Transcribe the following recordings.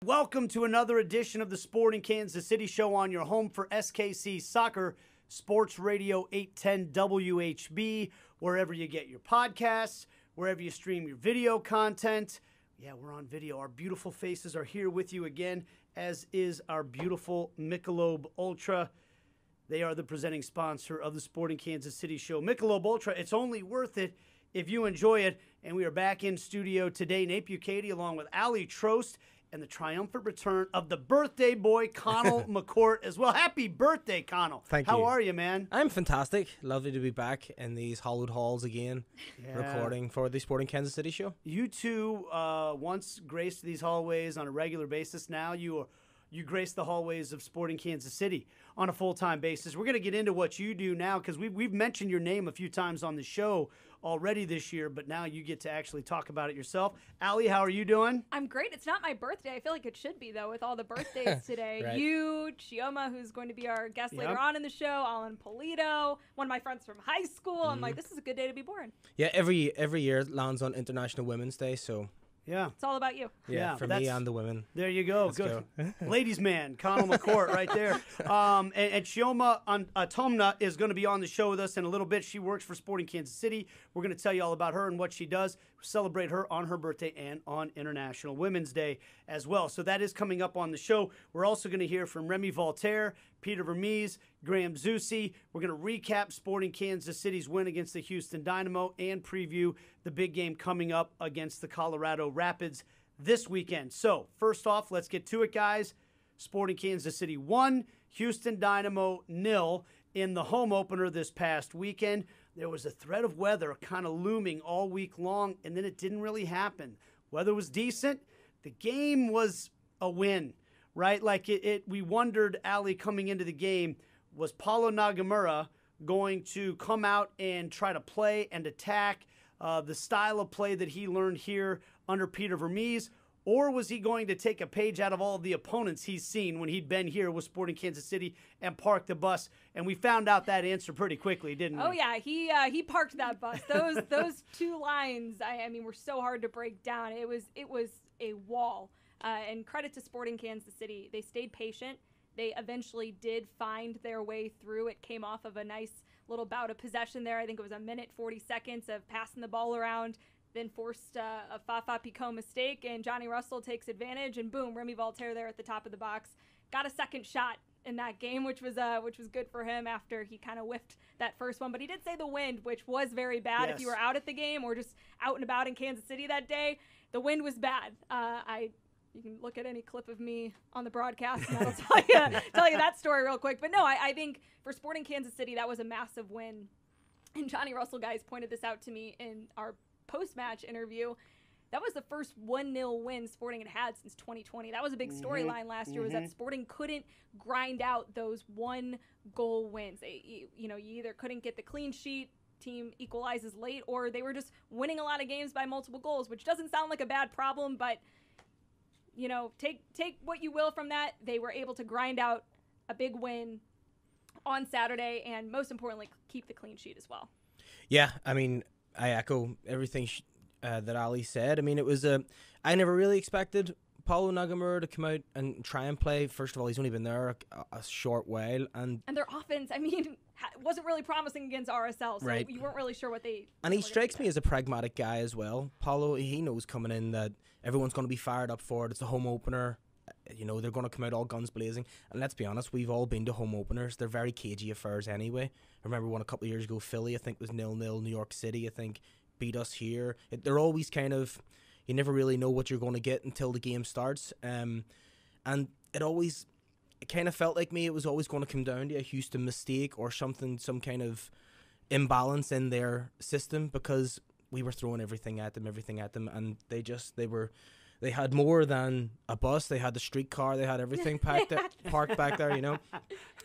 Welcome to another edition of the Sporting Kansas City Show on your home for SKC Soccer, Sports Radio 810 WHB, wherever you get your podcasts, wherever you stream your video content. Yeah, we're on video. Our beautiful faces are here with you again, as is our beautiful Michelob Ultra. They are the presenting sponsor of the Sporting Kansas City Show. Michelob Ultra, it's only worth it if you enjoy it. And we are back in studio today. Nate Bukaty along with Ali Trost, and the triumphant return of the birthday boy, Conall McCourt, as well. Happy birthday, Conall. Thank you. How are you, man? I'm fantastic. Lovely to be back in these hallowed halls again, recording for the Sporting Kansas City Show. You two once graced these hallways on a regular basis. Now you grace the hallways of Sporting Kansas City on a full-time basis. We're going to get into what you do now because we've mentioned your name a few times on the show already this year, but now you get to actually talk about it yourself. Ali, how are you doing? I'm great. It's not my birthday. I feel like it should be, though, with all the birthdays today. Right. You, Chioma, who's going to be our guest later on in the show, Alan Polito, one of my friends from high school. I'm like, this is a good day to be born. Yeah, every year it lands on International Women's Day, so Yeah. It's all about you. yeah, for me and the women. There you go. Let's Good. go. Ladies' man, Conall McCourt right there. And Chioma Atanmo is going to be on the show with us in a little bit. She works for Sporting Kansas City. We're going to tell you all about her and what she does. Celebrate her on her birthday and on International Women's Day as well. So that is coming up on the show. We're also going to hear from Remy Voltaire, Peter Vermees, Graham Zusi. We're going to recap Sporting Kansas City's win against the Houston Dynamo and preview the big game coming up against the Colorado Rapids this weekend. So first off, let's get to it, guys. Sporting Kansas City 1, Houston Dynamo 0 in the home opener this past weekend. There was a threat of weather kind of looming all week long, and then it didn't really happen. Weather was decent. The game was a win, right? Like we wondered, Ali, coming into the game, was Paulo Nagamura going to come out and try to play and attack the style of play that he learned here under Peter Vermees, or was he going to take a page out of all of the opponents he's seen when he'd been here with Sporting Kansas City and park the bus? And we found out that answer pretty quickly, didn't we? Oh, yeah. He parked that bus. Those two lines, I mean, were so hard to break down. It was a wall. And credit to Sporting Kansas City. They stayed patient. They eventually did find their way through. It came off of a nice little bout of possession there. I think it was a minute, 40 seconds of passing the ball around, then forced a Fafa Picault mistake, and Johnny Russell takes advantage, and boom, Remy Voltaire there at the top of the box. Got a second shot in that game, which was good for him after he kind of whiffed that first one. But he did say the wind, which was very bad. Yes. If you were out at the game or just out and about in Kansas City that day, the wind was bad. You can look at any clip of me on the broadcast and that'll tell you that story real quick. But no, I think for Sporting Kansas City, that was a massive win. And Johnny Russell, guys, pointed this out to me in our post-match interview. That was the first 1-0 win Sporting had since 2020. That was a big storyline last year, was that Sporting couldn't grind out those one-goal wins. You either couldn't get the clean sheet, team equalizes late, or they were just winning a lot of games by multiple goals, which doesn't sound like a bad problem, but take what you will from that. They were able to grind out a big win on Saturday, and most importantly, keep the clean sheet as well. Yeah, I mean, I echo everything that Ali said. I mean, it was I never really expected Paulo Nagamura to come out and try and play. First of all, he's only been there a short while, and their offense, I mean, wasn't really promising against RSL, so right. You weren't really sure what they. And he strikes me as a pragmatic guy as well. Paulo, he knows coming in that everyone's going to be fired up for it. It's a home opener. They're going to come out all guns blazing. And let's be honest, we've all been to home openers. They're very cagey affairs anyway. I remember one a couple of years ago, Philly, I think, was 0-0. New York City, I think, beat us here. They're always kind of, you never really know what you're going to get until the game starts. And it kind of felt like it was always going to come down to a Houston mistake or something, some kind of imbalance in their system, because we were throwing everything at them, and they had more than a bus. They had the streetcar, they had everything parked back there, and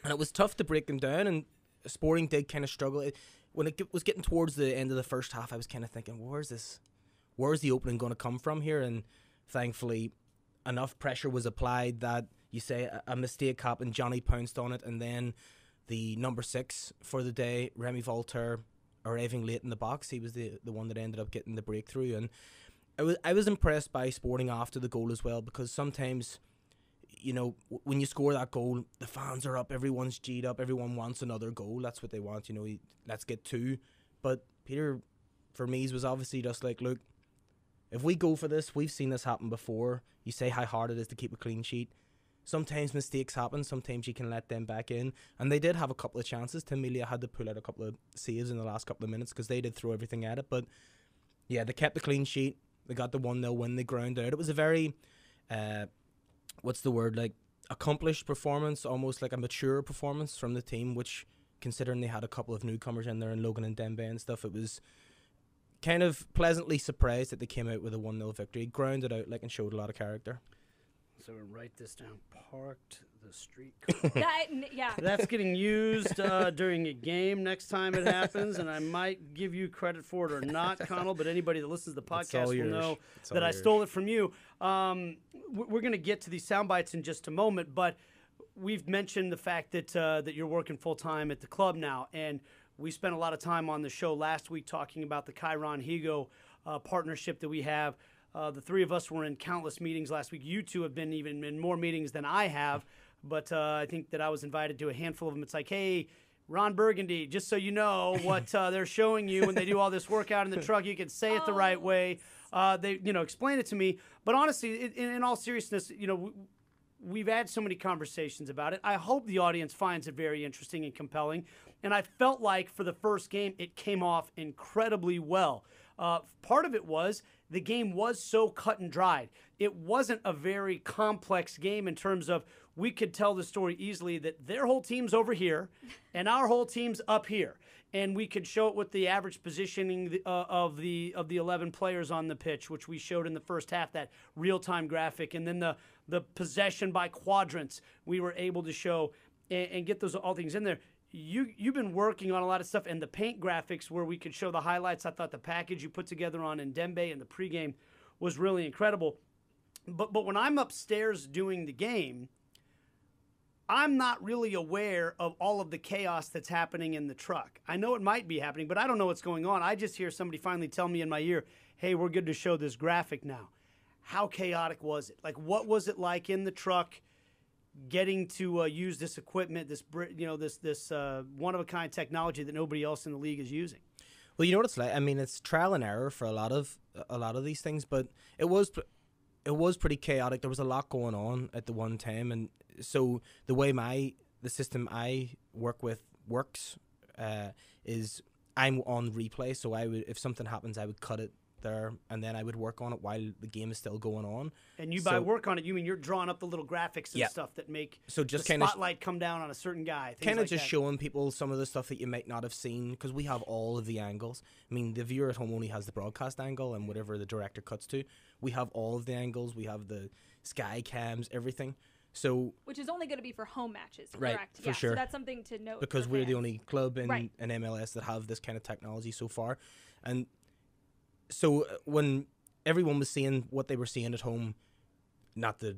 it was tough to break them down, and Sporting did kind of struggle. When it was getting towards the end of the first half, I was kind of thinking, where's the opening going to come from here? And thankfully, enough pressure was applied that you say a mistake happened, Johnny pounced on it, and then the number 6 for the day, Remy Voltaire, arriving late in the box, he was the one that ended up getting the breakthrough. And I was impressed by Sporting after the goal as well, because sometimes, you know, when you score that goal, the fans are up, everyone's G'd up, everyone wants another goal. That's what they want, you know, let's get two. But Peter, for me, was obviously just like, look, if we go for this, we've seen this happen before. You say how hard it is to keep a clean sheet. Sometimes mistakes happen, sometimes you can let them back in. And they did have a couple of chances. Tim Melia had to pull out a couple of saves in the last couple of minutes because they did throw everything at it. But yeah, they kept the clean sheet. They got the 1-0 win. They ground out. It was a very, what's the word, like, accomplished performance, almost like a mature performance from the team, which, considering they had a couple of newcomers in there, and Logan and Dembe and stuff, it was kind of pleasantly surprised that they came out with a 1-0 victory, grounded out, like, and showed a lot of character. So we'll write this down. Parked the street. Yeah. That's getting used during a game next time it happens, and I might give you credit for it or not, Conall, but anybody that listens to the podcast will know that I stole it from you. We're going to get to these sound bites in just a moment, but we've mentioned the fact that that you're working full-time at the club now, and we spent a lot of time on the show last week talking about the Chiron Higo partnership that we have. The three of us were in countless meetings last week. You two have been even in more meetings than I have, but I think that I was invited to a handful of them. It's like, hey, Ron Burgundy, just so you know what they're showing you when they do all this work out in the truck, you can say it the right way. They, you know, explain it to me. But honestly, in all seriousness, you know, we've had so many conversations about it. I hope the audience finds it very interesting and compelling. And I felt like for the first game, it came off incredibly well. Part of it was the game was so cut and dried. It wasn't a very complex game in terms of we could tell the story easily that their whole team's over here and our whole team's up here. And we could show it with the average positioning of the 11 players on the pitch, which we showed in the first half, that real-time graphic. And then the possession by quadrants we were able to show and get those all things in there. You've been working on a lot of stuff, and the paint graphics where we could show the highlights. I thought the package you put together on Dembe and the pregame was really incredible. But when I'm upstairs doing the game, I'm not really aware of all of the chaos that's happening in the truck. I know it might be happening, but I don't know what's going on. I just hear somebody finally tell me in my ear, hey, we're good to show this graphic now. How chaotic was it? Like, what was it like in the truck getting to use this equipment, this one-of-a-kind technology that nobody else in the league is using? Well, you know what it's like. I mean, it's trial and error for a lot of these things, but it was pretty chaotic. There was a lot going on at the one time, and so the way the system I work with works is I'm on replay. So if something happens, I would cut it there, and then I would work on it while the game is still going on. And by work on it, you mean you're drawing up the little graphics and stuff that make just the spotlight come down on a certain guy. Kind of just showing people some of the stuff that you might not have seen, because we have all of the angles. I mean, the viewer at home only has the broadcast angle and whatever the director cuts to. We have all of the angles. We have the sky cams, everything. So, which is only going to be for home matches, right, correct? For sure. So that's something to note. Because we're the only club in MLS that have this kind of technology so far. And so when everyone was seeing what they were seeing at home, not that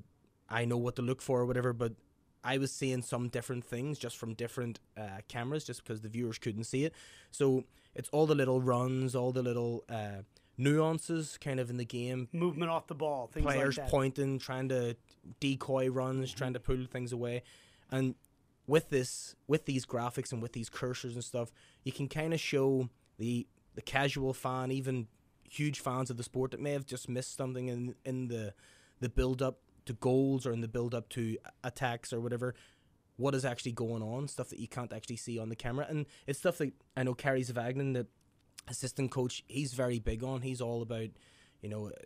I know what to look for or whatever, but I was seeing some different things just from different cameras, just because the viewers couldn't see it. So it's all the little runs, all the little nuances kind of in the game. Movement off the ball, things like that. Players pointing, trying to decoy runs, trying to pull things away. And with these graphics and with these cursors and stuff, you can kind of show the casual fan, even huge fans of the sport that may have just missed something in the build-up to goals or in the build-up to attacks or whatever, what is actually going on, stuff that you can't actually see on the camera. And it's stuff that I know Kerry Zavagnin, the assistant coach, he's very big on. He's all about,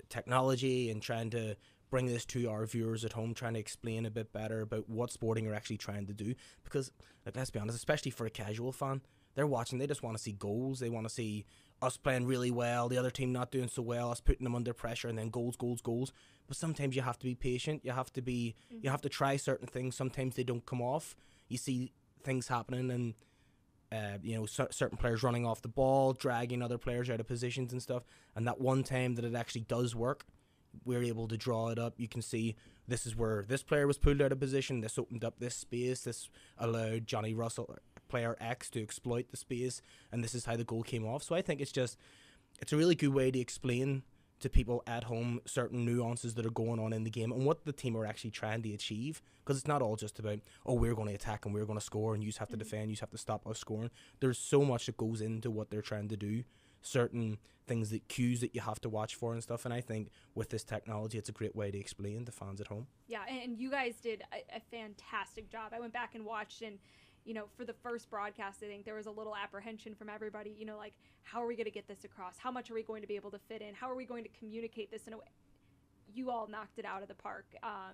technology and trying to bring this to our viewers at home, trying to explain a bit better about what Sporting are actually trying to do. Because, let's be honest, especially for a casual fan, they're watching, they just want to see goals. They want to see us playing really well, the other team not doing so well, us putting them under pressure, and then goals. But sometimes you have to be patient. You have to try certain things. Sometimes they don't come off. You see things happening, and certain players running off the ball, dragging other players out of positions and stuff. And that one time that it actually does work, we're able to draw it up. You can see this is where this player was pulled out of position. This opened up this space. This allowed Johnny Russell, player X, to exploit the space, and this is how the goal came off. So I think it's a really good way to explain to people at home certain nuances that are going on in the game and what the team are actually trying to achieve. Because it's not all just about, oh, we're going to attack and we're going to score and you have to defend, you have to stop us scoring. There's so much that goes into what they're trying to do, certain things, that cues that you have to watch for and stuff. And I think with this technology, it's a great way to explain to fans at home. Yeah, and you guys did a fantastic job. I went back and watched, and for the first broadcast, I think there was a little apprehension from everybody, like, how are we going to get this across? How much are we going to be able to fit in? How are we going to communicate this in a way? You all knocked it out of the park.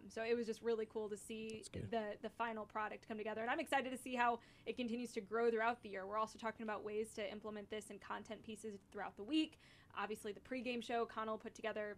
So it was just really cool to see the final product come together. And I'm excited to see how it continues to grow throughout the year. We're also talking about ways to implement this in content pieces throughout the week. Obviously, the pregame show, Conall put together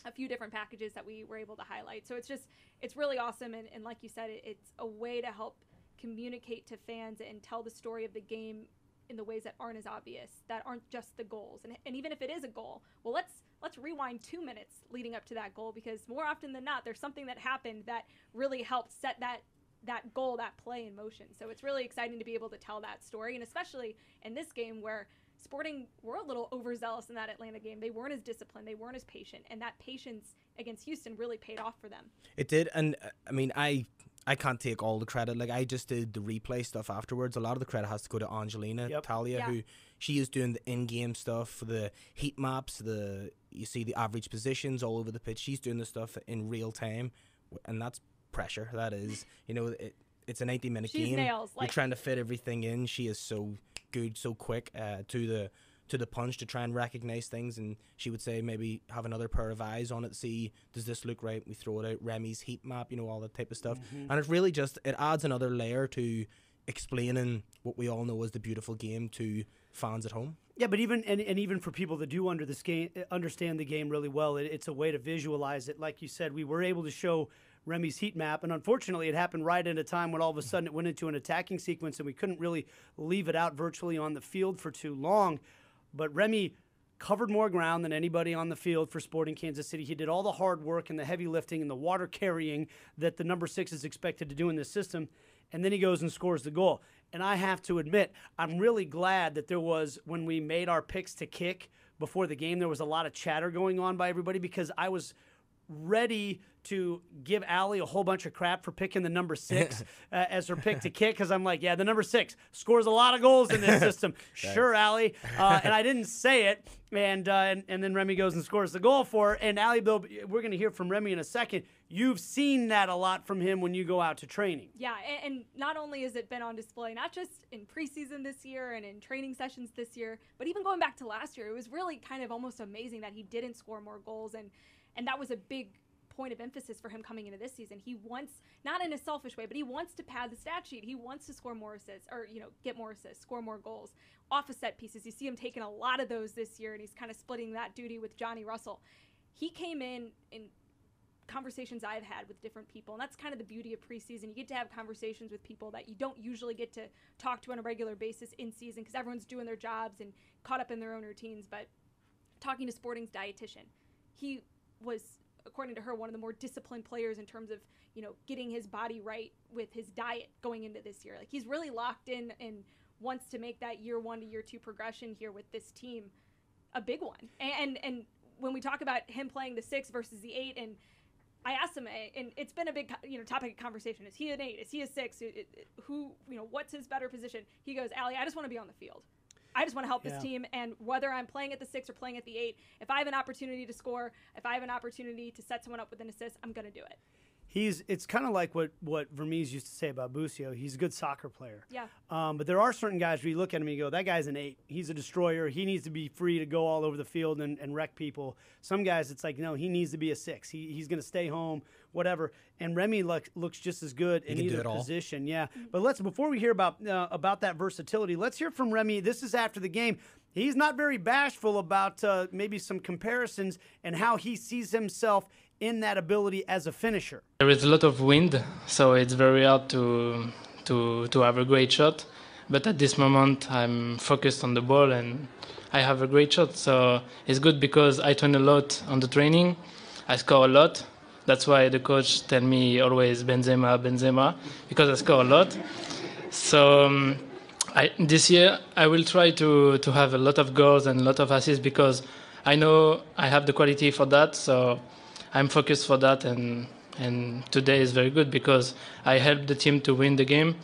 a few different packages that we were able to highlight. So it's really awesome. And like you said, it's a way to help communicate to fans and tell the story of the game in the ways that aren't as obvious, that aren't just the goals. And even if it is a goal, well, let's rewind 2 minutes leading up to that goal, because more often than not, there's something that happened that really helped set that goal, that play in motion. So it's really exciting to be able to tell that story, and especially in this game where Sporting were a little overzealous in that Atlanta game. They weren't as disciplined, they weren't as patient, and that patience against Houston really paid off for them. It did, and I mean, I can't take all the credit. Like, I just did the replay stuff afterwards. A lot of the credit has to go to Angelina Talia, who she is doing the in-game stuff, the heat maps, you see the average positions all over the pitch. She's doing the stuff in real time, and that's pressure. That is, it's a 90-minute game. Nails. You're trying to fit everything in. She is so good, so quick to the punch to try and recognize things, and she would say maybe have another pair of eyes on it, see, does this look right? We throw it out, Remy's heat map, all that type of stuff. And it's really just, it adds another layer to explaining what we all know as the beautiful game to fans at home. Yeah, but even for people that do understand the game really well, it's a way to visualize it. Like you said, we were able to show Remy's heat map, and unfortunately it happened right at a time when all of a sudden it went into an attacking sequence and we couldn't really leave it out virtually on the field for too long. But Remy covered more ground than anybody on the field for Sporting Kansas City. He did all the hard work and the heavy lifting and the water carrying that the number 6 is expected to do in this system, and then he goes and scores the goal. And I have to admit, I'm really glad that there was, when we made our picks to kick before the game, there was a lot of chatter going on by everybody, because I was ready to give Allie a whole bunch of crap for picking the number 6 as her pick to kick, because I'm like, yeah, the number 6 scores a lot of goals in this system. Sure, Allie. And I didn't say it, and then Remy goes and scores the goal for her. And Allie, Bill, we're going to hear from Remy in a second. You've seen that a lot from him when you go out to training. Yeah, and not only has it been on display, not just in preseason this year and in training sessions this year, but even going back to last year, it was really kind of almost amazing that he didn't score more goals, and that was a big point of emphasis for him coming into this season. He wants, not in a selfish way, but he wants to pad the stat sheet. He wants to score more assists, or get more assists, score more goals off of set pieces. You see him taking a lot of those this year, and he's kind of splitting that duty with Johnny Russell. He came in conversations I've had with different people, and that's kind of the beauty of preseason. You get to have conversations with people that you don't usually get to talk to on a regular basis in season, because everyone's doing their jobs and caught up in their own routines. But talking to Sporting's dietitian, he was, according to her, one of the more disciplined players in terms of, getting his body right with his diet going into this year. Like, he's really locked in and wants to make that year 1 to year 2 progression here with this team a big one. And when we talk about him playing the 6 versus the 8, and I asked him, and it's been a big, topic of conversation. Is he an 8? Is he a 6? Who, what's his better position? He goes, Allie, I just want to be on the field. I just want to help this team, and whether I'm playing at the 6 or playing at the 8, if I have an opportunity to score, if I have an opportunity to set someone up with an assist, I'm going to do it. It's kind of like what Vermees used to say about Busio. He's a good soccer player. Yeah. But there are certain guys where you look at him and you go, that guy's an 8. He's a destroyer. He needs to be free to go all over the field and wreck people. Some guys, it's like, no, he needs to be a 6. He's going to stay home, whatever. And Remy looks just as good in either position. Yeah. But before we hear about that versatility, let's hear from Remy. This is after the game. He's not very bashful about maybe some comparisons and how he sees himself in that ability as a finisher. There is a lot of wind, so it's very hard to have a great shot. But at this moment, I'm focused on the ball and I have a great shot. So it's good because I train a lot on the training. I score a lot. That's why the coach tell me always Benzema, because I score a lot. So this year I will try to have a lot of goals and a lot of assists, because I know I have the quality for that, so I'm focused for that, and today is very good because I helped the team to win the game,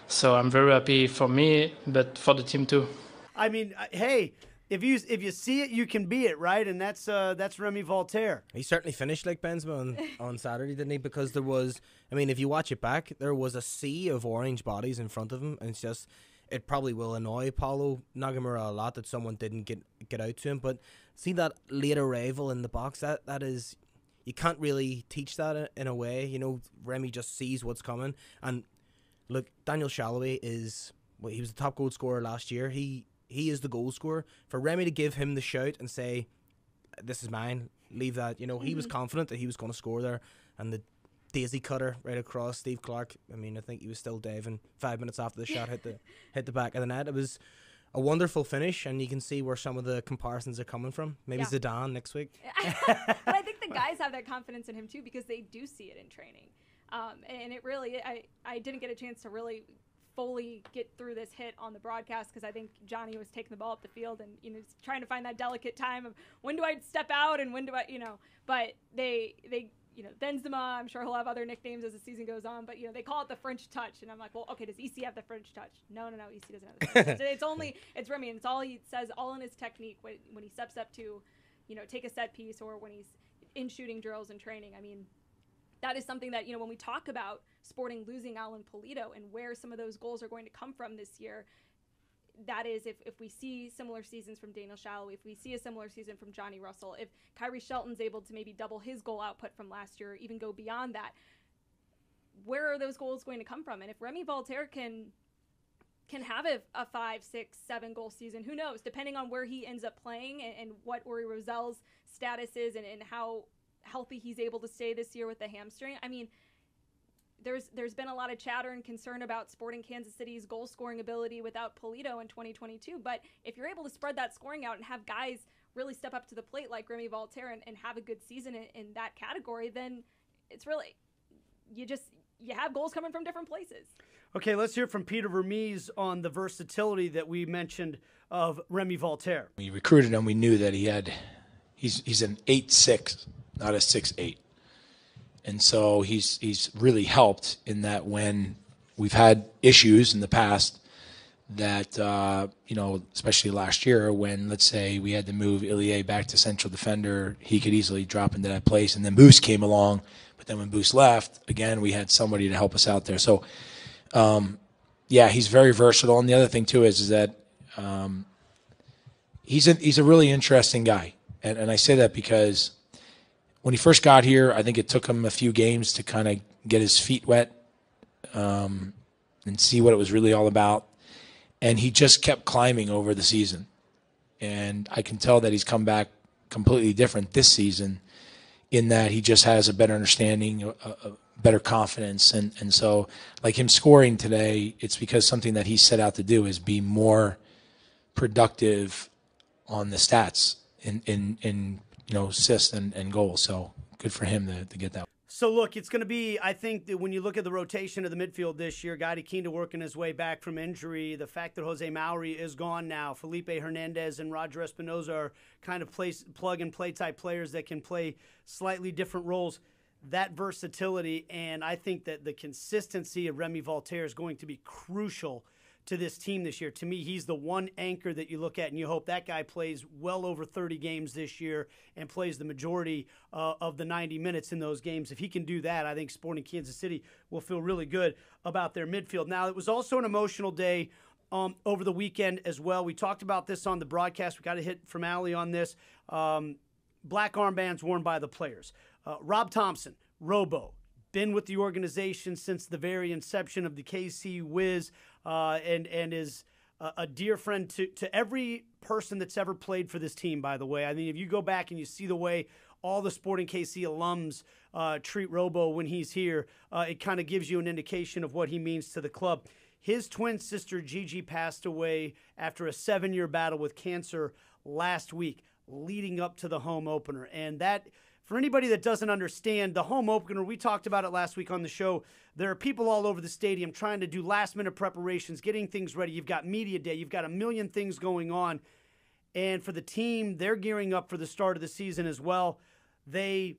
so I'm very happy for me, but for the team too. I mean, hey, if you see it, you can be it, right? And that's Remy Voltaire. He certainly finished like Benzema on Saturday, didn't he? Because there was, I mean, if you watch it back, there was a sea of orange bodies in front of him, and it's just, it probably will annoy Paulo Nagamura a lot that someone didn't get out to him. But see that late arrival in the box, that is, you can't really teach that in a way. You know, Remy just sees what's coming. And look, Daniel Shalaway is, well, he was the top goal scorer last year. He is the goal scorer. For Remy to give him the shout and say, this is mine, leave that, you know, he was confident that he was going to score there. And the daisy cutter right across Steve Clark, I mean, I think he was still diving 5 minutes after the shot hit the back of the net. It was a wonderful finish, and you can see where some of the comparisons are coming from. Maybe Zidane next week. But I think the guys have that confidence in him too, because they do see it in training. And it really, I didn't get a chance to really fully get through this hit on the broadcast because I think Johnny was taking the ball up the field and, you know, trying to find that delicate time of when do I step out and when do I, you know, but they you know, Benzema, I'm sure he'll have other nicknames as the season goes on, but, you know, they call it the French touch. And I'm like, well, okay, does EC have the French touch? No, EC doesn't have the French touch. It's Remy, and it's all he says, all in his technique when he steps up to, you know, take a set piece or when he's in shooting drills and training. I mean, that is something that, you know, when we talk about Sporting losing Alan Pulido and where some of those goals are going to come from this year, that is if we see similar seasons from Daniel Shalaway, if we see a similar season from Johnny Russell, if Kyrie Shelton's able to maybe double his goal output from last year, or even go beyond that, where are those goals going to come from? And if Remy Voltaire can have a 5, 6, 7 goal season, who knows, depending on where he ends up playing and what Uri Rosel's status is and how healthy he's able to stay this year with the hamstring. I mean, there's been a lot of chatter and concern about Sporting Kansas City's goal scoring ability without Pulido in 2022. But if you're able to spread that scoring out and have guys really step up to the plate like Remy Voltaire and have a good season in that category, then it's really, you have goals coming from different places. Okay, let's hear from Peter Vermees on the versatility that we mentioned of Remy Voltaire. We recruited him. We knew that he's an 8'6", not a 6'8". And so he's really helped in that when we've had issues in the past that, you know, especially last year when, let's say, we had to move Ilie back to central defender, he could easily drop into that place. And then Boost came along. But then when Boost left, again, we had somebody to help us out there. So, yeah, he's very versatile. And the other thing, too, is that he's a really interesting guy. And I say that because when he first got here, I think it took him a few games to kind of get his feet wet and see what it was really all about. And he just kept climbing over the season. And I can tell that he's come back completely different this season in that he just has a better understanding, a better confidence. And so, like him scoring today, it's because something that he set out to do is be more productive on the stats in you know, assists and goals. So good for him to get that. So, look, it's going to be, I think, that when you look at the rotation of the midfield this year, Gadi Kinda working his way back from injury, the fact that Jose Mauri is gone now, Felipe Hernandez and Roger Espinoza are kind of plug-and-play type players that can play slightly different roles, that versatility, and I think that the consistency of Remy Voltaire is going to be crucial to this team this year. To me, he's the one anchor that you look at and you hope that guy plays well over 30 games this year and plays the majority of the 90 minutes in those games. If he can do that, I think Sporting Kansas City will feel really good about their midfield. Now, it was also an emotional day over the weekend as well. We talked about this on the broadcast. We got a hit from Allie on this. Black armbands worn by the players. Rob Thompson, Robo, been with the organization since the very inception of the KC Wiz, and is a dear friend to every person that's ever played for this team, by the way. I mean, if you go back and you see the way all the Sporting KC alums treat Robo when he's here, it kind of gives you an indication of what he means to the club. His twin sister, Gigi, passed away after a 7-year battle with cancer last week, leading up to the home opener. And that, for anybody that doesn't understand, the home opener, we talked about it last week on the show. There are people all over the stadium trying to do last-minute preparations, getting things ready. You've got media day. You've got a million things going on. And for the team, they're gearing up for the start of the season as well. They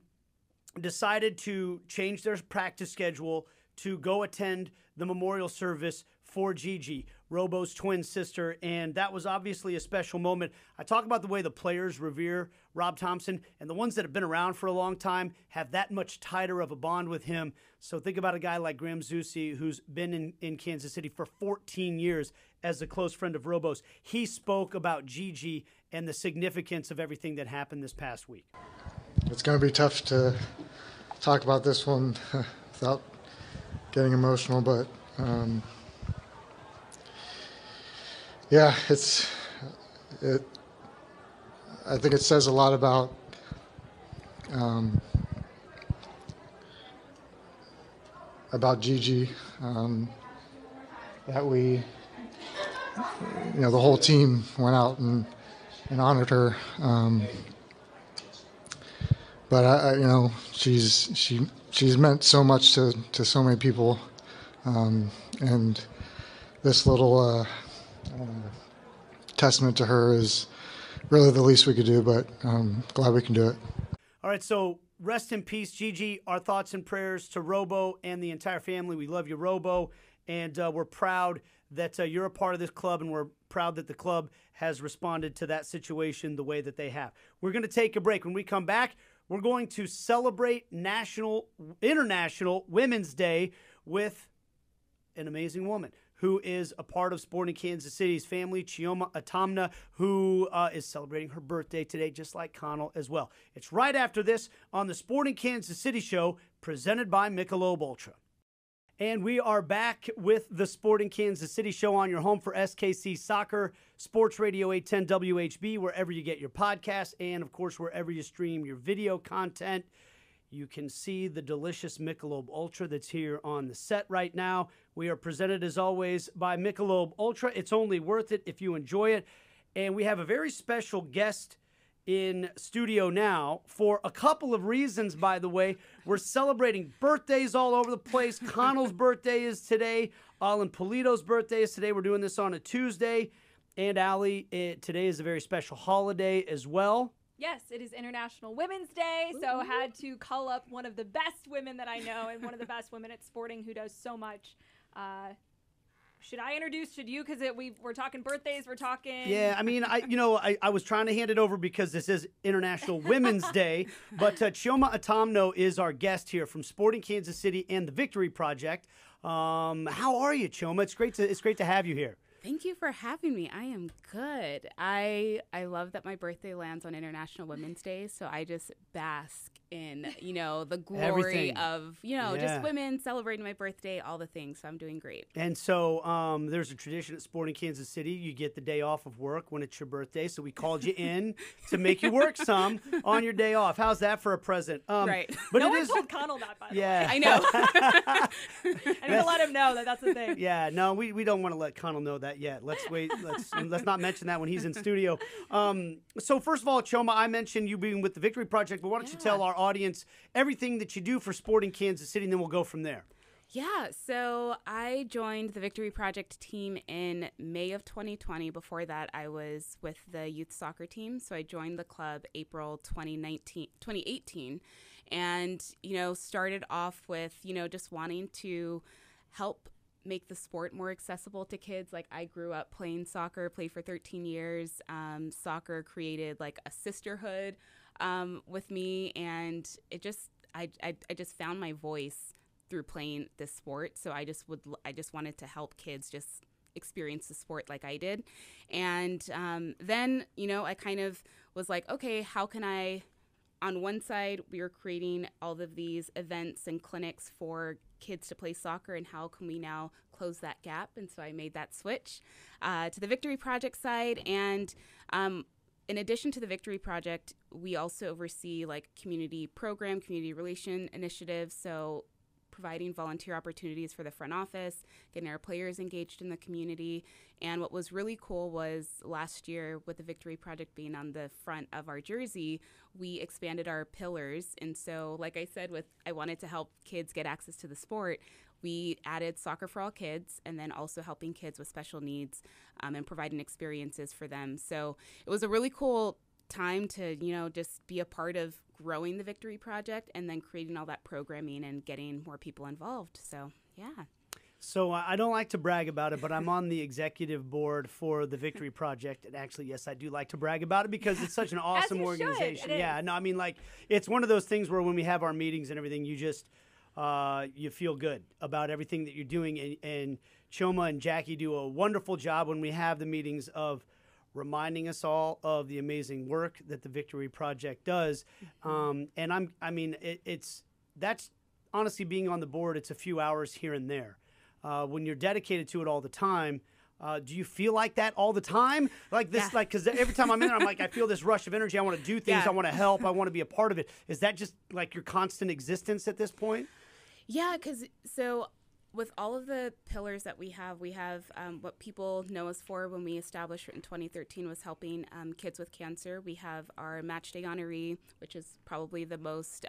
decided to change their practice schedule to go attend the memorial service for Gigi, Robo's twin sister, and that was obviously a special moment. I talk about the way the players revere Rob Thompson, and the ones that have been around for a long time have that much tighter of a bond with him. So think about a guy like Graham Zusi, who's been in Kansas City for 14 years as a close friend of Robo's. He spoke about Gigi and the significance of everything that happened this past week. It's going to be tough to talk about this one without getting emotional, but yeah, I think it says a lot about Gigi, that we, the whole team went out and honored her. But she's meant so much to so many people, and this little testament to her is really the least we could do. But I'm glad we can do it. All right, so rest in peace, Gigi. Our thoughts and prayers to Robo and the entire family. We love you, Robo, and we're proud that you're a part of this club, and we're proud that the club has responded to that situation the way that they have. We're going to take a break. When we come back, we're going to celebrate International Women's Day with an amazing woman who is a part of Sporting Kansas City's family, Chioma Atanmo, who is celebrating her birthday today, just like Conall as well. It's right after this on the Sporting Kansas City Show, presented by Michelob Ultra. And we are back with the Sporting Kansas City Show on your home for SKC Soccer, Sports Radio 810 WHB, wherever you get your podcasts, and, of course, wherever you stream your video content. You can see the delicious Michelob Ultra that's here on the set right now. We are presented, as always, by Michelob Ultra. It's only worth it if you enjoy it. And we have a very special guest in studio now for a couple of reasons, by the way. We're celebrating birthdays all over the place. Conall's birthday is today. Alan Polito's birthday is today. We're doing this on a Tuesday. And Allie, today is a very special holiday as well. Yes, it is International Women's Day, so I had to call up one of the best women that I know and one of the best women at Sporting who does so much. Should I introduce? Should you? Because we're talking birthdays. We're talking. Yeah, I mean, I was trying to hand it over because this is International Women's Day, but Chioma Atanmo is our guest here from Sporting Kansas City and the Victory Project. How are you, Chioma? It's great to have you here. Thank you for having me. I am good. I love that my birthday lands on International Women's Day, so I just bask in, the glory Everything. of, just women celebrating my birthday, all the things. So I'm doing great. And so there's a tradition at Sporting Kansas City. You get the day off of work when it's your birthday, so we called you in to make you work some on your day off. How's that for a present? Right. But no one told Conall that, by the way. I know. I need to let him know that that's the thing. Yeah, no, we don't want to let Conall know that yet. Let's wait. Let's not mention that when he's in studio. So first of all, Chioma, I mentioned you being with the Victory Project, but why don't you tell our audience everything that you do for Sporting Kansas City, and then we'll go from there. Yeah, so I joined the Victory Project team in May of 2020. Before that, I was with the youth soccer team. So I joined the club April 2018, and, started off with, just wanting to help make the sport more accessible to kids. Like, I grew up playing soccer, played for 13 years. Soccer created like a sisterhood with me, and I just found my voice through playing this sport. So I just wanted to help kids just experience the sport like I did. And then, I kind of was like, okay, how can I, on one side, we were creating all of these events and clinics for kids to play soccer, and how can we now close that gap? And so I made that switch to the Victory Project side. And in addition to the Victory Project, we also oversee like community relation initiatives. So providing volunteer opportunities for the front office, getting our players engaged in the community. And what was really cool was last year, with the Victory Project being on the front of our jersey, we expanded our pillars. And so, like I said, I wanted to help kids get access to the sport. We added soccer for all kids, and then also helping kids with special needs and providing experiences for them. So it was a really cool time to, just be a part of growing the Victory Project and then creating all that programming and getting more people involved. So, yeah. So I don't like to brag about it, but I'm on the executive board for the Victory Project. And actually, yes, I do like to brag about it because it's such an awesome organization. Yeah, no, I mean, like, it's one of those things where when we have our meetings and everything, you just you feel good about everything that you're doing. And Chioma and Jackie do a wonderful job when we have the meetings of reminding us all of the amazing work that the Victory Project does. And that's honestly, being on the board, it's a few hours here and there. When you're dedicated to it all the time, do you feel like that all the time? Like this, because every time I'm in there, I'm like, I feel this rush of energy. I want to do things. I want to help. I want to be a part of it. Is that just like your constant existence at this point? Yeah, so with all of the pillars that we have what people know us for when we established it in 2013 was helping kids with cancer. We have our Match Day Honoree, which is probably the most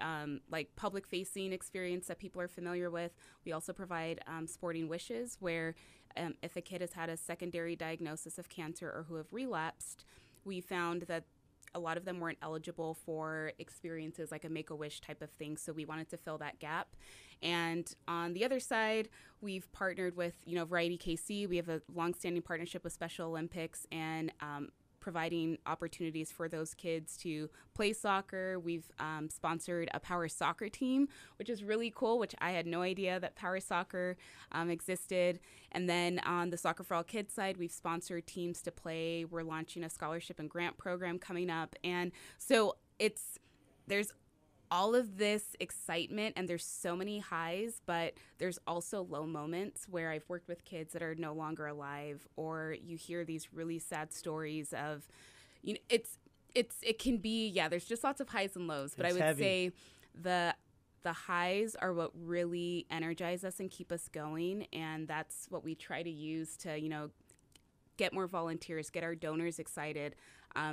public-facing experience that people are familiar with. We also provide Sporting Wishes, where if a kid has had a secondary diagnosis of cancer or who have relapsed, we found that a lot of them weren't eligible for experiences like a Make-A-Wish type of thing, so we wanted to fill that gap. And on the other side, we've partnered with, Variety KC. We have a longstanding partnership with Special Olympics and providing opportunities for those kids to play soccer. We've sponsored a Power Soccer team, which is really cool, which I had no idea that Power Soccer existed. And then on the Soccer for All Kids side, we've sponsored teams to play. We're launching a scholarship and grant program coming up. And so there's all of this excitement, and there's so many highs, but there's also low moments where I've worked with kids that are no longer alive, or you hear these really sad stories of, it can be, there's just lots of highs and lows, but I would say the highs are what really energize us and keep us going, and that's what we try to use to, get more volunteers, get our donors excited,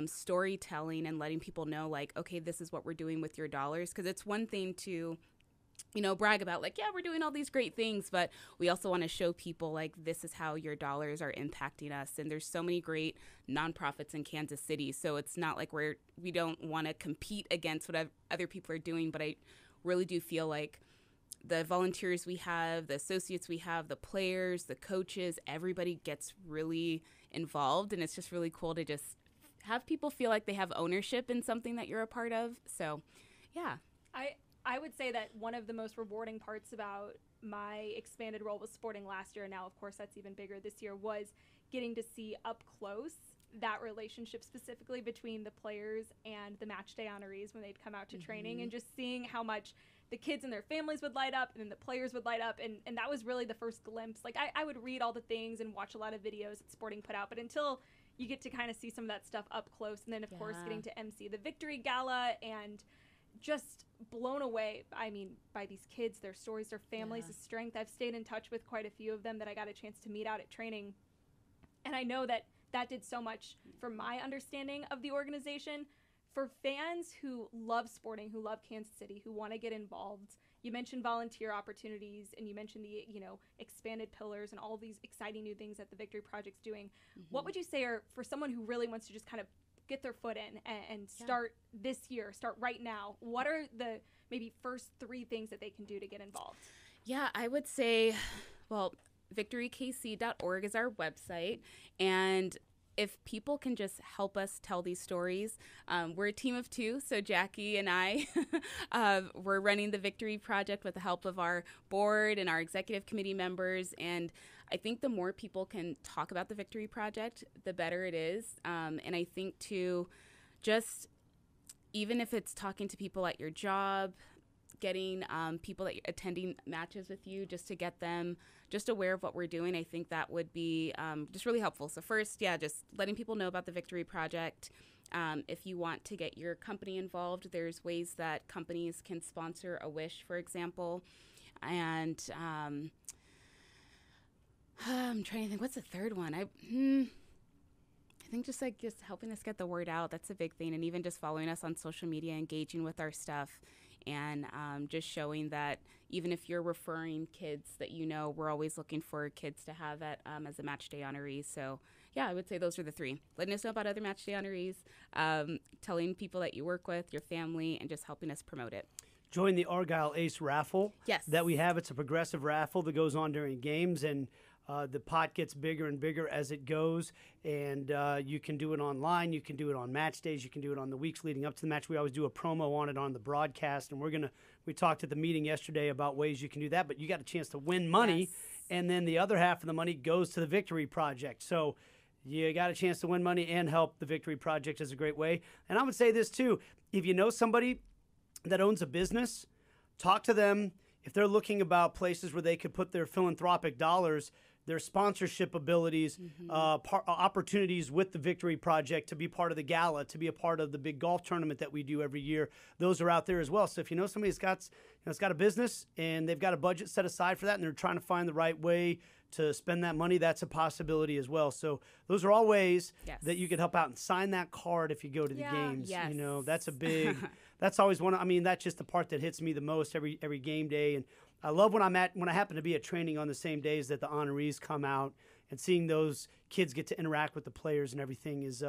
storytelling and letting people know, like, okay, this is what we're doing with your dollars. Because it's one thing to, brag about, like, yeah, we're doing all these great things, but we also want to show people, like, this is how your dollars are impacting us. And there's so many great nonprofits in Kansas City, so it's not like we don't want to compete against what other people are doing, but I really do feel like the volunteers we have, the associates we have, the players, the coaches, everybody gets really involved, and it's just really cool to just have people feel like they have ownership in something that you're a part of. So, yeah. I would say that one of the most rewarding parts about my expanded role with Sporting last year, and now of course that's even bigger this year, was getting to see up close that relationship specifically between the players and the Match Day honorees when they'd come out to training, and just seeing how much the kids and their families would light up and then the players would light up, and that was really the first glimpse. Like, I would read all the things and watch a lot of videos that Sporting put out, but until you get to kind of see some of that stuff up close, and then of course getting to MC the Victory Gala, and just blown away, by these kids, their stories, their families, the strength. I've stayed in touch with quite a few of them that I got a chance to meet out at training, and I know that did so much for my understanding of the organization. For fans who love Sporting, who love Kansas City, who want to get involved, you mentioned volunteer opportunities, and you mentioned the expanded pillars and all these exciting new things that the Victory Project's doing. What would you say are, for someone who really wants to just kind of get their foot in and start this year, start right now, what are the maybe first 3 things that they can do to get involved? Yeah, I would say, victorykc.org is our website, and if people can just help us tell these stories, we're a team of 2, so Jackie and I, we're running the Victory Project with the help of our board and our executive committee members, and I think the more people can talk about the Victory Project, the better it is, and I think too, just even if it's talking to people at your job, getting people that attending matches with you, just to get them just aware of what we're doing, I think that would be just really helpful. So first, just letting people know about the Victory Project. If you want to get your company involved, there's ways that companies can sponsor a wish, for example. And I'm trying to think, what's the third one? I think just helping us get the word out. That's a big thing. And even just following us on social media, engaging with our stuff, and just showing that even if you're referring kids that we're always looking for kids to have at as a match day honoree. So yeah, I would say those are the three. Letting us know about other match day honorees, telling people that you work with, your family, and just helping us promote it. Join the Argyle Ace raffle that we have. It's a progressive raffle that goes on during games, and the pot gets bigger and bigger as it goes, and you can do it online. You can do it on match days. You can do it on the weeks leading up to the match. We always do a promo on it on the broadcast, and we talked at the meeting yesterday about ways you can do that, but you got a chance to win money, and then the other half of the money goes to the Victory Project. So you got a chance to win money and help the Victory Project is a great way. And I would say this too, if you know somebody that owns a business, talk to them. If they're looking about places where they could put their philanthropic dollars, their sponsorship abilities, opportunities with the Victory Project to be part of the gala, to be a part of the big golf tournament that we do every year, those are out there as well. So if you know somebody that's got a business and they've got a budget set aside for that and they're trying to find the right way to spend that money, that's a possibility as well. So those are all ways that you could help out, and sign that card if you go to the games. Yes. That's a big, that's always one. I mean, that's just the part that hits me the most every game day. And I love when I happen to be at training on the same days that the honorees come out, and seeing those kids get to interact with the players and everything is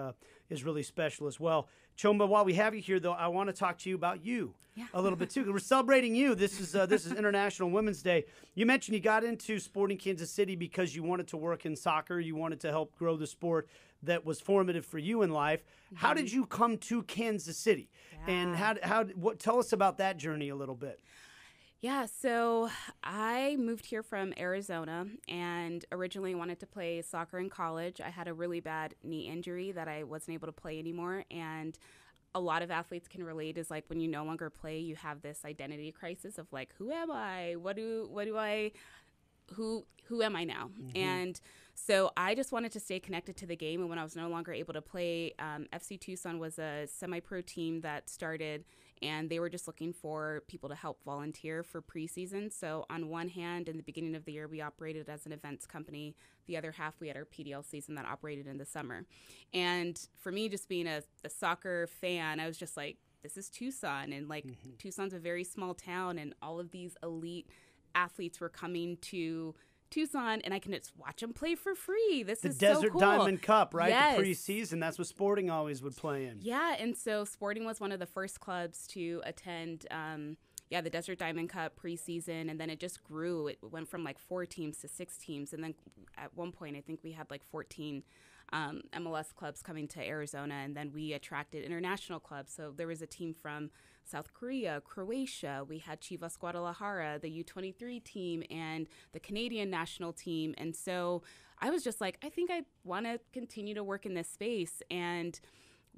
really special as well. Chioma, while we have you here, though, I want to talk to you about you a little bit too, because we're celebrating you. This is International Women's Day. You mentioned you got into Sporting Kansas City because you wanted to work in soccer. You wanted to help grow the sport that was formative for you in life. How did you come to Kansas City? And tell us about that journey a little bit. Yeah, so I moved here from Arizona and originally wanted to play soccer in college. I had a really bad knee injury that I wasn't able to play anymore, and a lot of athletes can relate is like when you no longer play, you have this identity crisis of like, who am I? Who am I now? And so I just wanted to stay connected to the game, and when I was no longer able to play, FC Tucson was a semi-pro team that started, and they were just looking for people to help volunteer for preseason. So on one hand, in the beginning of the year, we operated as an events company. The other half, we had our PDL season that operated in the summer. And for me, just being a soccer fan, I was just like, this is Tucson. And like Tucson's a very small town, and all of these elite athletes were coming to Tucson, and I can just watch them play for free. This is so cool. The Desert Diamond Cup, right? Yes. The preseason. That's what Sporting always would play in. Yeah, and so Sporting was one of the first clubs to attend the Desert Diamond Cup preseason, and then it just grew. It went from like 4 teams to 6 teams, and then at one point I think we had like 14 MLS clubs coming to Arizona, and then we attracted international clubs. So there was a team from South Korea, Croatia. We had Chivas Guadalajara, the U23 team, and the Canadian national team. And so I was just like, I think I want to continue to work in this space. And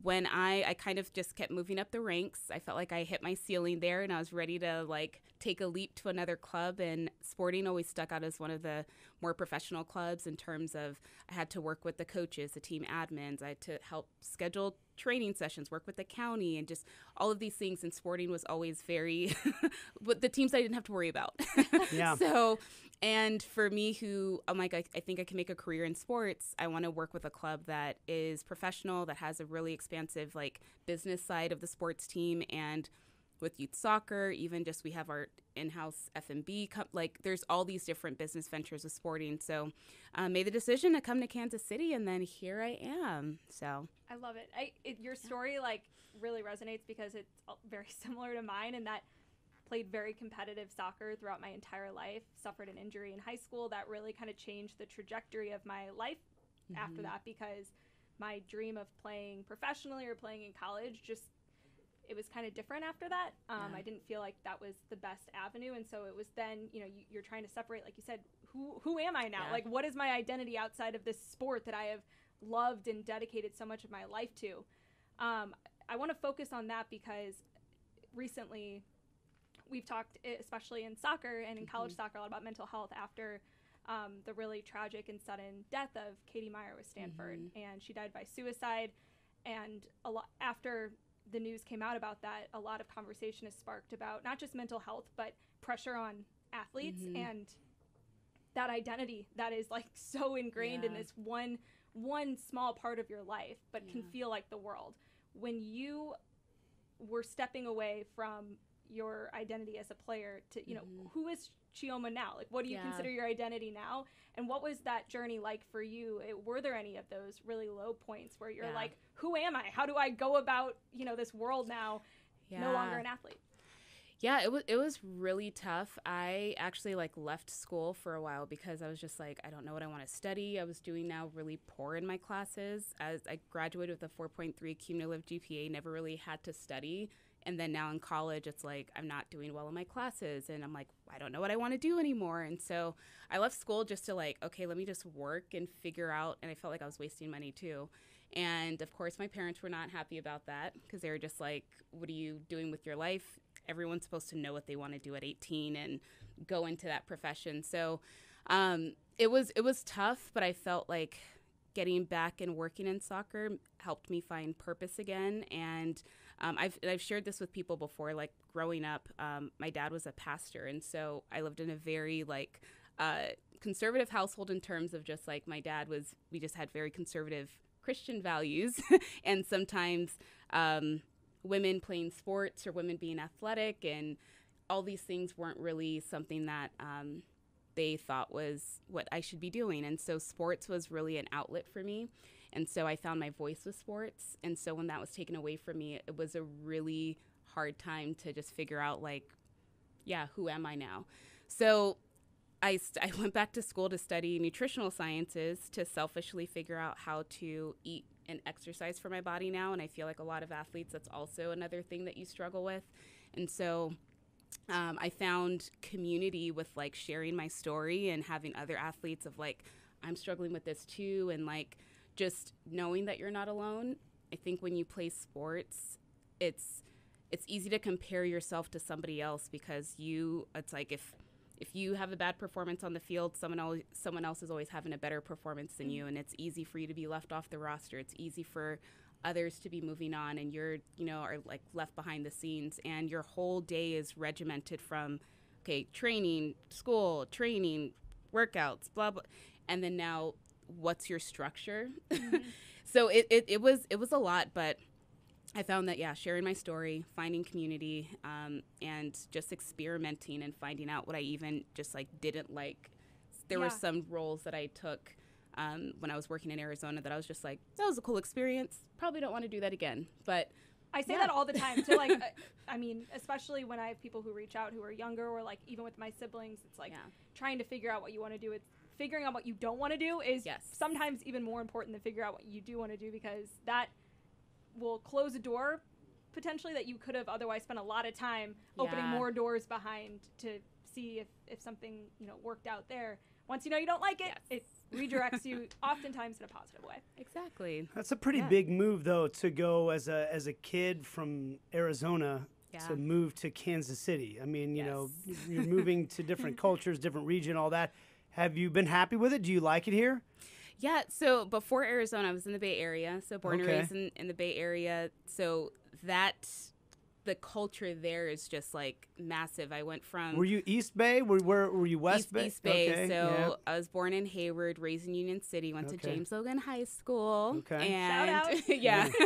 when I kind of just kept moving up the ranks, I felt like I hit my ceiling there, and I was ready to like take a leap to another club. And Sporting always stuck out as one of the more professional clubs in terms of I had to work with the coaches, the team admins. I had to help schedule training sessions, work with the county, and just all of these things. And Sporting was always very, but the teams I didn't have to worry about. Yeah. So, and for me, who I'm like, I think I can make a career in sports. I want to work with a club that is professional, that has a really expansive like business side of the sports team, and with youth soccer, even just we have our in-house F&B, like there's all these different business ventures with Sporting. So made the decision to come to Kansas City, and then here I am. So I love it. Your story like really resonates because it's very similar to mine in that played very competitive soccer throughout my entire life, suffered an injury in high school that really kind of changed the trajectory of my life after that, because my dream of playing professionally or playing in college it was kind of different after that. I didn't feel like that was the best avenue. And so it was then, you're trying to separate, like you said, who am I now? Yeah. Like, what is my identity outside of this sport that I have loved and dedicated so much of my life to? I want to focus on that because recently we've talked, especially in soccer and in college soccer, a lot about mental health after the really tragic and sudden death of Katie Meyer with Stanford. And she died by suicide. And a lot after the news came out about that, a lot of conversation is sparked about not just mental health, but pressure on athletes and that identity that is like so ingrained in this one small part of your life, but can feel like the world. When you were stepping away from your identity as a player to, you know, who is Chioma now? Like, what do you consider your identity now? And what was that journey like for you? Were there any of those really low points where you're like, who am I? How do I go about, you know, this world now? No longer an athlete. Yeah, it was really tough. I actually like left school for a while because I was just like, I don't know what I want to study. I was doing now really poor in my classes. As I graduated with a 4.3 cumulative GPA, never really had to study. And then now in college, it's like I'm not doing well in my classes. And I'm like, I don't know what I want to do anymore. And so I left school just to like, okay, let me just work and figure out. And I felt like I was wasting money too. And of course, my parents were not happy about that because they were just like, what are you doing with your life? Everyone's supposed to know what they want to do at 18 and go into that profession. So it was tough, but I felt like getting back and working in soccer helped me find purpose again. And I've shared this with people before, like growing up, my dad was a pastor. And so I lived in a very like conservative household in terms of just like we just had very conservative Christian values. And sometimes women playing sports or women being athletic and all these things weren't really something that they thought was what I should be doing. And so sports was really an outlet for me. And so I found my voice with sports. And so when that was taken away from me, it was a really hard time to just figure out like, who am I now? So I went back to school to study nutritional sciences to selfishly figure out how to eat and exercise for my body now. And I feel like a lot of athletes, that's also another thing that you struggle with. And so I found community with like sharing my story and having other athletes of like, I'm struggling with this too. And like, just knowing that you're not alone. I think when you play sports, it's easy to compare yourself to somebody else because it's like if you have a bad performance on the field, someone else is always having a better performance than you, and it's easy for you to be left off the roster. It's easy for others to be moving on, and you're, are like left behind the scenes, and your whole day is regimented from, okay, training, school, training, workouts, blah blah, and then now, what's your structure? So it was a lot, but I found that, sharing my story, finding community, and just experimenting and finding out what I even just like didn't like. There were some roles that I took when I was working in Arizona that I was just like, that was a cool experience. Probably don't want to do that again. But I say that all the time to like, I mean, especially when I have people who reach out who are younger or like even with my siblings, it's like trying to figure out what you want to do. It's figuring out what you don't want to do is sometimes even more important than figure out what you do want to do, because that will close a door potentially that you could have otherwise spent a lot of time opening more doors behind to see if something worked out there. Once you know you don't like it, it redirects you oftentimes in a positive way. Exactly. That's a pretty big move though, to go as a kid from Arizona to move to Kansas City. I mean, you're moving to different cultures, different region, all that. Have you been happy with it? Do you like it here? Yeah, so before Arizona, I was in the Bay Area, so born and raised in the Bay Area. So the culture there is just like massive. I went from... Were you East Bay? Were you West Bay? East Bay. So I was born in Hayward, raised in Union City, went to James Logan High School. Okay. And, shout out.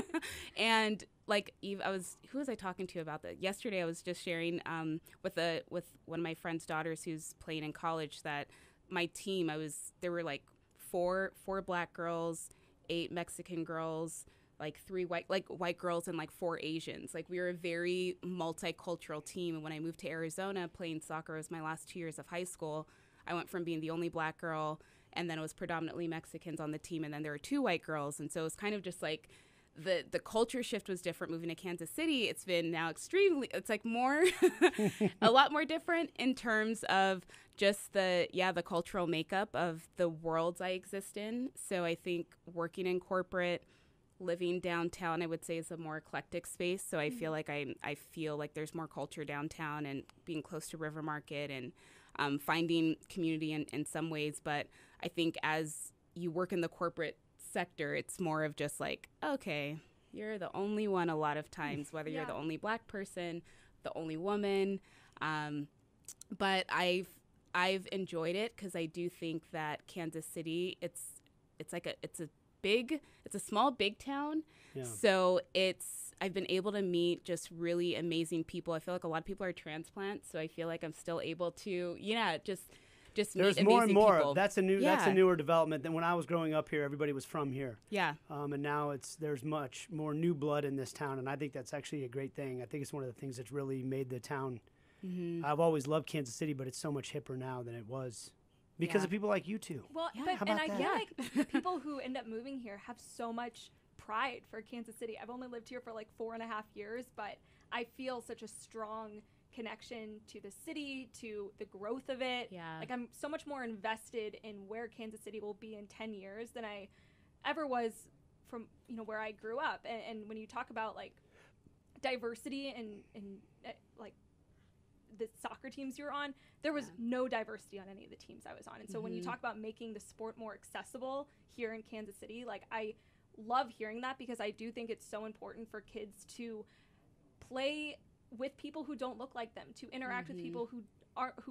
And like who was I talking to about that? Yesterday I was just sharing with one of my friend's daughters who's playing in college that my team, there were like four black girls, 8 Mexican girls, like 3 white girls, and like 4 Asians. Like we were a very multicultural team. And when I moved to Arizona, playing soccer was my last 2 years of high school. I went from being the only black girl, and then it was predominantly Mexicans on the team, and then there were 2 white girls. And so it was kind of just like the culture shift was different moving to Kansas City. It's been now it's like more, a lot more different in terms of just the cultural makeup of the worlds I exist in. So I think working in corporate, living downtown, I would say, is a more eclectic space. So I feel like I feel like there's more culture downtown, and being close to River Market and finding community in some ways. But I think as you work in the corporate sector, it's more of just like, okay, you're the only one a lot of times, whether you're the only black person, the only woman. But I've enjoyed it because I do think that Kansas City, it's a small big town. Yeah. So I've been able to meet just really amazing people. I feel like a lot of people are transplants, so I feel like I'm still able to just There's meet more and amazing more. people. That's a newer development than when I was growing up here. Everybody was from here. Yeah. And now there's much more new blood in this town, and I think that's actually a great thing. I think it's one of the things that's really made the town. Mm-hmm. I've always loved Kansas City, but it's so much hipper now than it was because of people like you two. Well, Yeah. but, How and about I that? feel like people who end up moving here have so much pride for Kansas City. I've only lived here for like 4.5 years, but I feel such a strong connection to the city, to the growth of it. Yeah. Like, I'm so much more invested in where Kansas City will be in 10 years than I ever was from, where I grew up. And when you talk about like diversity and like the soccer teams you're on, there was no diversity on any of the teams I was on. And so when you talk about making the sport more accessible here in Kansas City, like, I love hearing that because I do think it's so important for kids to play with people who don't look like them, to interact with people who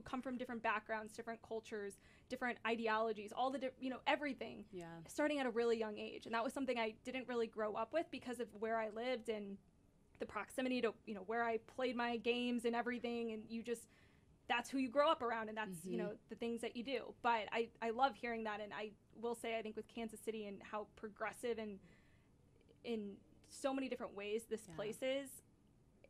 come from different backgrounds, different cultures, different ideologies, all the everything. Yeah. Starting at a really young age. And that was something I didn't really grow up with because of where I lived and the proximity to where I played my games and everything, and that's who you grow up around, and that's the things that you do. But I love hearing that, and I will say I think with Kansas City and how progressive and in so many different ways this place is,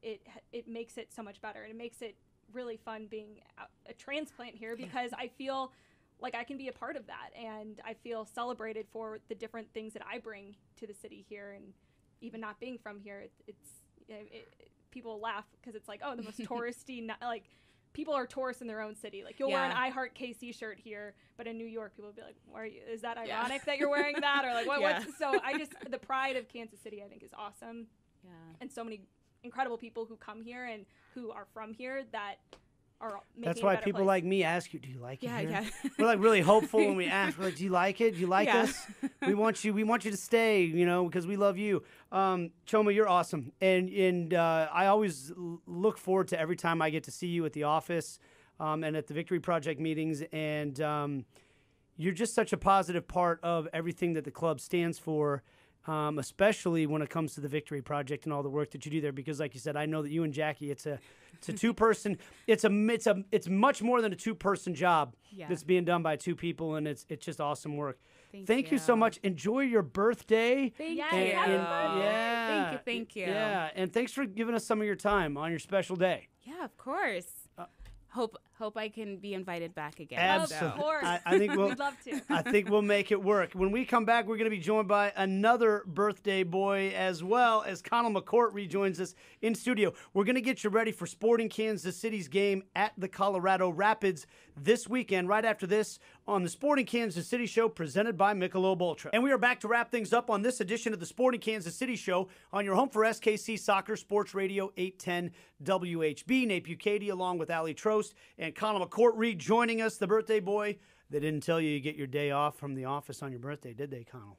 it makes it so much better, and it makes it really fun being a transplant here because I feel like I can be a part of that, and I feel celebrated for the different things that I bring to the city here. And even not being from here, people laugh because it's like, oh, the most touristy, like, people are tourists in their own city. Like, you'll wear an I Heart KC shirt here, but in New York, people will be like, "Why are you? Is that ironic that you're wearing that?" Or like, what? Yeah. So the pride of Kansas City, I think, is awesome. Yeah. And so many incredible people who come here and who are from here that are making That's it a why better people place. like me ask you, "Do you like it here?" Yeah. We're like really hopeful when we ask. We're like, "Do you like it? Do you like Yeah. us? We want you to stay, because we love you." Chioma, you're awesome, and I always look forward to every time I get to see you at the office, and at the Victory Project meetings, and you're just such a positive part of everything that the club stands for. Especially when it comes to the Victory Project and all the work that you do there, because like you said, I know that you and Jackie, it's a two-person, it's much more than a two-person job that's being done by two people, and it's just awesome work. Thank you so much. Enjoy your birthday. Thank you. Yeah. Thank you. Yeah, and thanks for giving us some of your time on your special day. Yeah, of course. Hope I can be invited back again. Absolutely. Of course. I think We'd love to. I think we'll make it work. When we come back, we're going to be joined by another birthday boy, as well as Conall McCourt rejoins us in studio. We're going to get you ready for Sporting Kansas City's game at the Colorado Rapids this weekend, right after this on the Sporting Kansas City Show presented by Michelob Ultra. And we are back to wrap things up on this edition of the Sporting Kansas City Show on your home for SKC Soccer Sports Radio 810 WHB. Nate Bukaty along with Ali Trost and Conall McCourt rejoining us, the birthday boy. They didn't tell you get your day off from the office on your birthday, did they, Conall?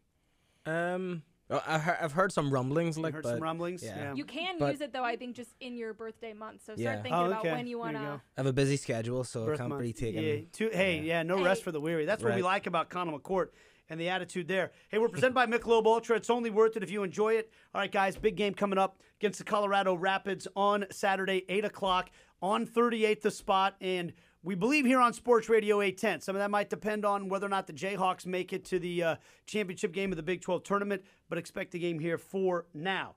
Well, I've heard some rumblings. Heard some rumblings? Yeah. You can But- use it, though, I think, just in your birthday month. So Yeah. start thinking about when you want There you to. go. I have a busy schedule, so Birth I can't month. be taking. No rest for the weary. That's what we Right. like about Conall McCourt and the attitude there. Hey, we're presented by Michelob Ultra. It's only worth it if you enjoy it. All right, guys, big game coming up against the Colorado Rapids on Saturday, 8 o'clock on 38th the spot. And we believe here on Sports Radio 810. Some of that might depend on whether or not the Jayhawks make it to the championship game of the Big 12 tournament, but expect the game here for now.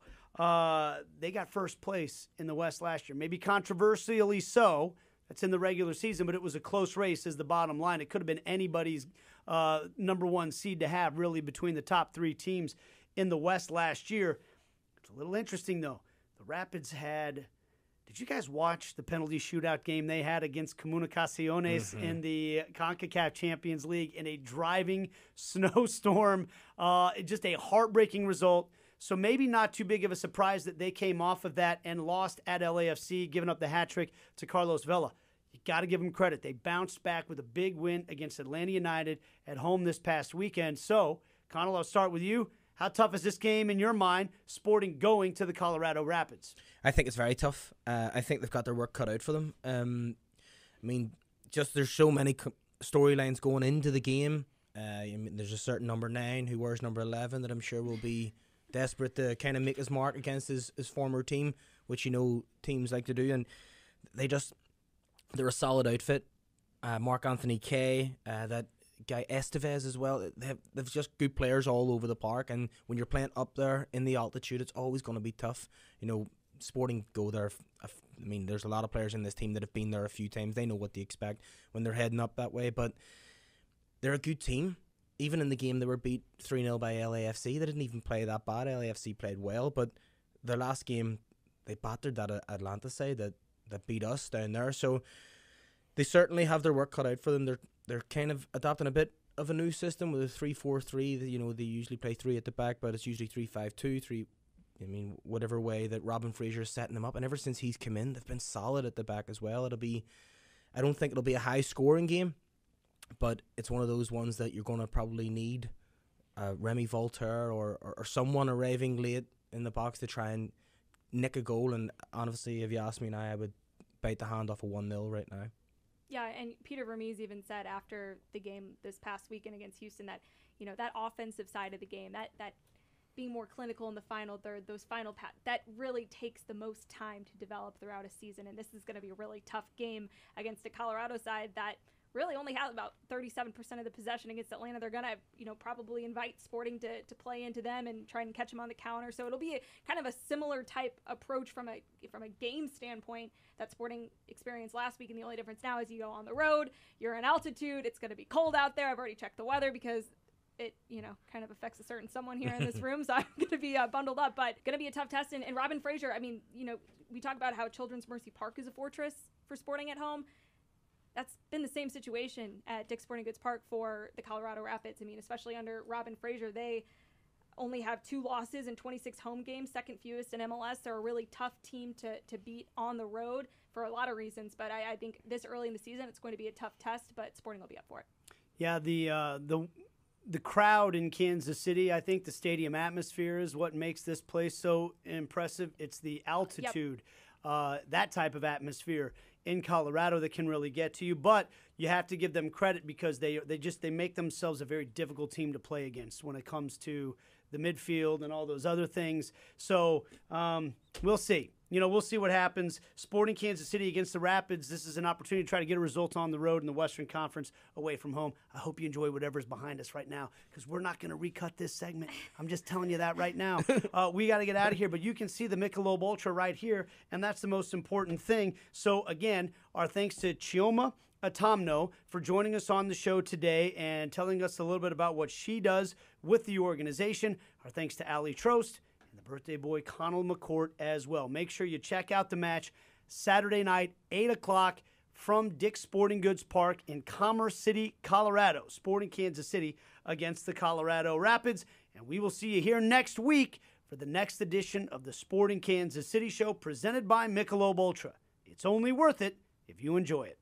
They got first place in the West last year, maybe controversially so. That's in the regular season, but it was a close race is the bottom line. It could have been anybody's number one seed to have, really, between the top three teams in the West last year. It's a little interesting, though. The Rapids had... Did you guys watch the penalty shootout game they had against Comunicaciones in the CONCACAF Champions League in a driving snowstorm? Just a heartbreaking result. So maybe not too big of a surprise that they came off of that and lost at LAFC, giving up the hat trick to Carlos Vela. You got to give them credit. They bounced back with a big win against Atlanta United at home this past weekend. So, Conall, I'll start with you. How tough is this game in your mind, Sporting going to the Colorado Rapids? I think it's very tough. I think they've got their work cut out for them. I mean, just there's so many storylines going into the game. I mean, there's a certain number 9 who wears number 11 that I'm sure will be desperate to kind of make his mark against his former team, which teams like to do, and they're a solid outfit. Mark Anthony Kay, that guy Estevez as well. They've just good players all over the park, and when you're playing up there in the altitude, it's always going to be tough. Sporting go there. I mean, there's a lot of players in this team that have been there a few times. They know what to expect when they're heading up that way, but they're a good team. Even in the game they were beat 3-0 by LAFC, they didn't even play that bad. LAFC played well, but their last game, they battered that Atlanta side that beat us down there. So they certainly have their work cut out for them. They're kind of adopting a bit of a new system with a 3-4-3. They usually play 3 at the back, but it's usually 3-5-2, 3. I mean, whatever way that Robin Fraser is setting them up. And ever since he's come in, they've been solid at the back as well. I don't think it'll be a high scoring game, but it's one of those ones that you're going to probably need Remy Voltaire or someone arriving late in the box to try and nick a goal. And honestly, if you ask me now, I would bite the hand off a 1-0 right now. Yeah, and Peter Vermees even said after the game this past weekend against Houston that, that offensive side of the game, that being more clinical in the final third, those final that really takes the most time to develop throughout a season. And this is going to be a really tough game against a Colorado side that really only has about 37% of the possession against Atlanta. They're going to, probably invite Sporting to play into them and try and catch them on the counter. So it'll be kind of a similar type approach from a game standpoint that Sporting experienced last week. And the only difference now is you go on the road, you're in altitude, it's going to be cold out there. I've already checked the weather because it, kind of affects a certain someone here in this room. So I'm going to be bundled up, but going to be a tough test. And Robin Fraser, I mean, we talk about how Children's Mercy Park is a fortress for Sporting at home. That's been the same situation at Dick's Sporting Goods Park for the Colorado Rapids. I mean, especially under Robin Fraser, they only have 2 losses in 26 home games, second fewest in MLS. They're a really tough team to beat on the road for a lot of reasons. But I think this early in the season, it's going to be a tough test, but Sporting will be up for it. Yeah, the crowd in Kansas City, I think the stadium atmosphere is what makes this place so impressive. It's the altitude, that type of atmosphere in Colorado that can really get to you. But you have to give them credit because they make themselves a very difficult team to play against when it comes to the midfield and all those other things. So we'll see. We'll see what happens. Sporting Kansas City against the Rapids. This is an opportunity to try to get a result on the road in the Western Conference away from home. I hope you enjoy whatever's behind us right now because we're not going to recut this segment. I'm just telling you that right now. We got to get out of here, but you can see the Michelob Ultra right here, and that's the most important thing. So, again, our thanks to Chioma Atanmo for joining us on the show today and telling us a little bit about what she does with the organization. Our thanks to Trost and the birthday boy Conall McCourt as well. Make sure you check out the match Saturday night, 8 o'clock from Dick's Sporting Goods Park in Commerce City, Colorado. Sporting Kansas City against the Colorado Rapids. And we will see you here next week for the next edition of the Sporting Kansas City Show presented by Michelob Ultra. It's only worth it if you enjoy it.